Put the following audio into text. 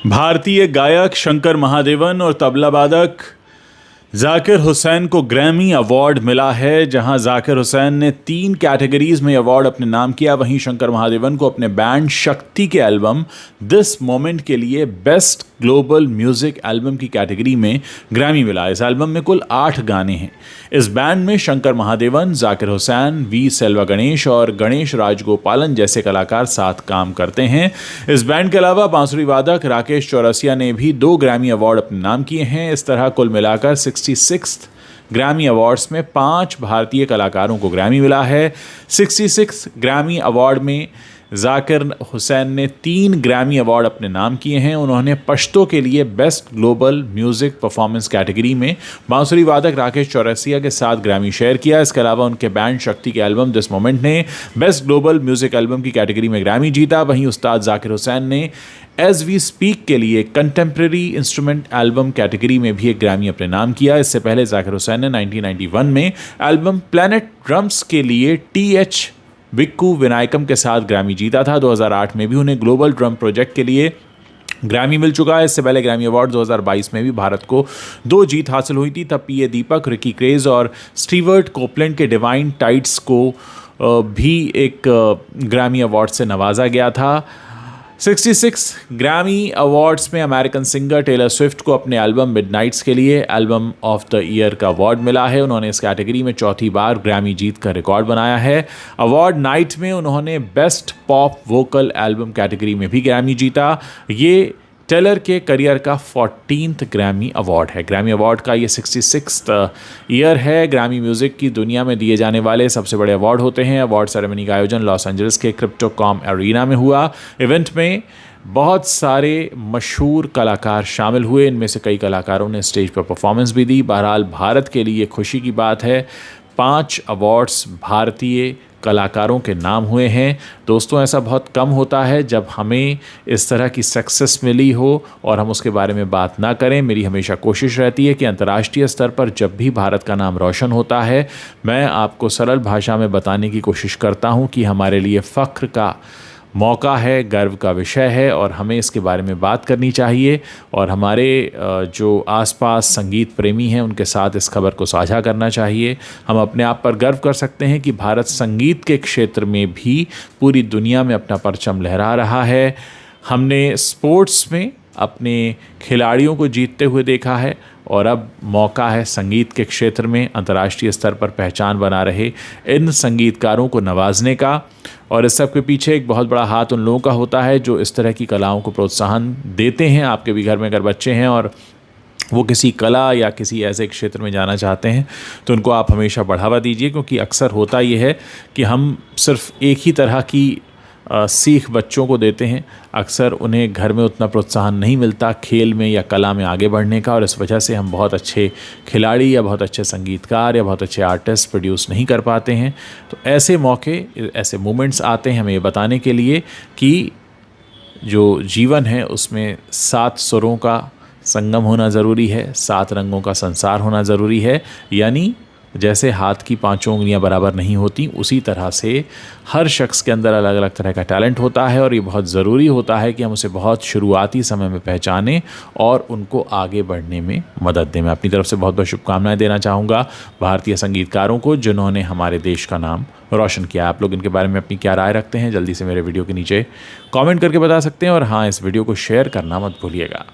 भारतीय गायक शंकर महादेवन और तबला वादक जाकिर हुसैन को ग्रैमी अवार्ड मिला है। जहां जाकिर हुसैन ने 3 कैटेगरीज में अवार्ड अपने नाम किया, वहीं शंकर महादेवन को अपने बैंड शक्ति के एल्बम दिस मोमेंट के लिए बेस्ट ग्लोबल म्यूजिक एल्बम की कैटेगरी में ग्रैमी मिला। इस एल्बम में कुल 8 गाने हैं। इस बैंड में शंकर महादेवन, जाकिर हुसैन, वी सेल्वा गणेश और गणेश राजगोपालन जैसे कलाकार साथ काम करते हैं। इस बैंड के अलावा बांसुरी वादक राकेश चौरसिया ने भी 2 ग्रैमी अवार्ड अपने नाम किए हैं। इस तरह कुल मिलाकर 66 ग्रैमी अवार्ड्स में 5 भारतीय कलाकारों को ग्रैमी मिला है। 66 ग्रैमी अवार्ड में जाकिर हुसैन ने 3 ग्रैमी अवार्ड अपने नाम किए हैं। उन्होंने पश्तो के लिए best global music performance category में बांसुरी वादक राकेश चौरसिया के साथ ग्रैमी शेयर किया। इसके अलावा उनके बैंड शक्ति के एल्बम दिस मोमेंट ने बेस्ट ग्लोबल म्यूजिक एल्बम की कैटेगरी में ग्रैमी जीता। वहीं उस्ताद जाकिर हुसैन ने एज वी स्पीक के लिए कंटेम्प्रेरी इंस्ट्रूमेंट एल्बम कैटेगरी में भी एक ग्रैमी अपने नाम किया। इससे पहले जाकिर हुसैन ने 1991 में एल्बम प्लैनेट ड्रम्स के लिए TH विक्कू विनायकम के साथ ग्रैमी जीता था। 2008 में भी उन्हें ग्लोबल ड्रम प्रोजेक्ट के लिए ग्रैमी मिल चुका है। इससे पहले ग्रैमी अवार्ड 2022 में भी भारत को 2 जीत हासिल हुई थी। तब PA दीपक, रिकी क्रेज और स्टीवर्ट कोपलैंड के डिवाइन टाइट्स को भी एक ग्रैमी अवार्ड से नवाजा गया था। 66 ग्रैमी अवार्ड्स में अमेरिकन सिंगर टेलर स्विफ्ट को अपने एल्बम मिडनाइट्स के लिए एल्बम ऑफ द ईयर का अवार्ड मिला है। उन्होंने इस कैटेगरी में 4थी बार ग्रैमी जीत का रिकॉर्ड बनाया है। अवार्ड नाइट में उन्होंने best pop vocal album category में भी ग्रैमी जीता। ये टेलर के करियर का 14th ग्रैमी अवार्ड है। ग्रैमी अवार्ड का ये 66th ईयर है। ग्रैमी म्यूज़िक की दुनिया में दिए जाने वाले सबसे बड़े अवार्ड होते हैं। अवार्ड सेरेमनी का आयोजन लॉस एंजलिस के क्रिप्टोकॉम एरिना में हुआ। इवेंट में बहुत सारे मशहूर कलाकार शामिल हुए। इनमें से कई कलाकारों ने स्टेज पर परफॉर्मेंस भी दी। बहरहाल भारत के लिए खुशी की बात है, 5 अवार्ड्स भारतीय कलाकारों के नाम हुए हैं। दोस्तों, ऐसा बहुत कम होता है जब हमें इस तरह की सक्सेस मिली हो और हम उसके बारे में बात ना करें। मेरी हमेशा कोशिश रहती है कि अंतर्राष्ट्रीय स्तर पर जब भी भारत का नाम रोशन होता है, मैं आपको सरल भाषा में बताने की कोशिश करता हूं कि हमारे लिए फ़ख्र का मौका है, गर्व का विषय है और हमें इसके बारे में बात करनी चाहिए और हमारे जो आसपास संगीत प्रेमी हैं उनके साथ इस खबर को साझा करना चाहिए। हम अपने आप पर गर्व कर सकते हैं कि भारत संगीत के क्षेत्र में भी पूरी दुनिया में अपना परचम लहरा रहा है। हमने स्पोर्ट्स में अपने खिलाड़ियों को जीतते हुए देखा है और अब मौका है संगीत के क्षेत्र में अंतर्राष्ट्रीय स्तर पर पहचान बना रहे इन संगीतकारों को नवाजने का। और इस सब के पीछे एक बहुत बड़ा हाथ उन लोगों का होता है जो इस तरह की कलाओं को प्रोत्साहन देते हैं। आपके भी घर में अगर बच्चे हैं और वो किसी कला या किसी ऐसे क्षेत्र में जाना चाहते हैं तो उनको आप हमेशा बढ़ावा दीजिए, क्योंकि अक्सर होता ये है कि हम सिर्फ एक ही तरह की सीख बच्चों को देते हैं। अक्सर उन्हें घर में उतना प्रोत्साहन नहीं मिलता खेल में या कला में आगे बढ़ने का, और इस वजह से हम बहुत अच्छे खिलाड़ी या बहुत अच्छे संगीतकार या बहुत अच्छे आर्टिस्ट प्रोड्यूस नहीं कर पाते हैं। तो ऐसे मौके, ऐसे मोमेंट्स आते हैं हमें ये बताने के लिए कि जो जीवन है उसमें 7 सुरों का संगम होना ज़रूरी है, 7 रंगों का संसार होना ज़रूरी है। यानी जैसे हाथ की 5 उंगलियां बराबर नहीं होती, उसी तरह से हर शख्स के अंदर अलग अलग तरह का टैलेंट होता है और ये बहुत ज़रूरी होता है कि हम उसे बहुत शुरुआती समय में पहचानें और उनको आगे बढ़ने में मदद दें। मैं अपनी तरफ से बहुत बहुत शुभकामनाएं देना चाहूँगा भारतीय संगीतकारों को जिन्होंने हमारे देश का नाम रोशन किया। आप लोग इनके बारे में अपनी क्या राय रखते हैं, जल्दी से मेरे वीडियो के नीचे कॉमेंट करके बता सकते हैं। और हाँ, इस वीडियो को शेयर करना मत भूलिएगा।